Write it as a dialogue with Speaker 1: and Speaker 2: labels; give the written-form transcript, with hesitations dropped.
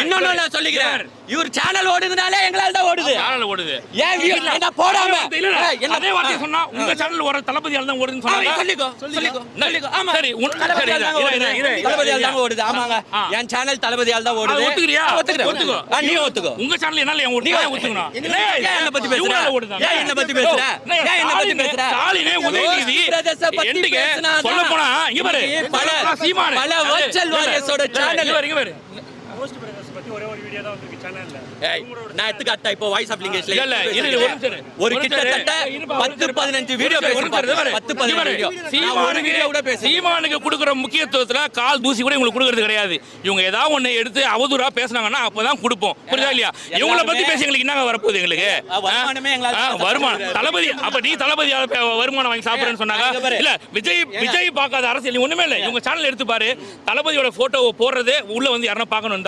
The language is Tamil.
Speaker 1: இன்னொன்னு நான் சொல்லிக்கிறேன், இவர் சேனல் ஓடுதுனாலே எங்களால தான் ஓடுது.
Speaker 2: சேனல் ஓடுது.
Speaker 1: ஏன் என்ன போடாம
Speaker 2: அதே வார்த்தை சொன்னா உங்க சேனல் ஓட தளபதியால தான் ஓடுதுன்னு சொன்னாங்க.
Speaker 1: சொல்லிக்கோ. ஆமா.
Speaker 2: சரி
Speaker 1: தளபதியால தான் ஓடுது. ஆமாங்க. என் சேனல் தளபதியால தான் ஓடுது.
Speaker 2: ஒத்துக்கிறியா?
Speaker 1: ஒத்துக்கோ. நீ ஒத்துக்கோ.
Speaker 2: உங்க சேனல் என்னால ஏன் ஓடுது? ஒத்துக்கணும்.
Speaker 1: என்ன பத்தி பேசுற? ஏன் என்ன பத்தி பேசுற? ஏன் என்ன பத்தி பேசுற?
Speaker 2: ஸ்டாலினே உதயநிதி எண்டிக சொல்ல போனா இங்க பாரு
Speaker 1: பல வர்ச்சுவல் வாரியர்ஸோட சேனல்
Speaker 2: இங்க பாரு
Speaker 3: ரோஸ்ட் பிரதர்ஸ் பத்தி ஒரே ஒரு வீடியோ தான் வந்திருக்கு சேனல்ல.
Speaker 1: நான் எடுத்துக்காட்டா இப்போ வாய்ஸ் ஆஃப் லிங்கேஷ்ல
Speaker 2: இல்ல
Speaker 1: ஒரு கிட்டத்தட்ட 10-15 வீடியோ பேசுறேன். 10-15 வீடியோ
Speaker 2: சீமானுக்கு கொடுக்குற முக்கியத்துவத்துல கால் தூசி கூட உங்களுக்கு கொடுக்கறது கிடையாது. இவங்க ஏதாவது ஒண்ணு எடுத்து அவதூறா பேசுனாங்கன்னா அப்பதான் கொடுப்போம். புரியுதா இல்லையா? இவங்கள பத்தி பேசி எங்களுக்கு என்னங்க வரப்போகுது? எங்களுக்கு வருமானம் தளபதி. அப்ப நீ தளபதி வருமானம் வாங்கி சாப்பிடுறேன்னு சொன்னாங்க. இல்ல விஜய் பார்க்காத அரசியல் ஒண்ணுமே இல்ல. இவங்க சேனல் எடுத்து பாரு, தளபதியோட போட்டோவை போடுறது உள்ள வந்து யாரா பார்க்கணும்.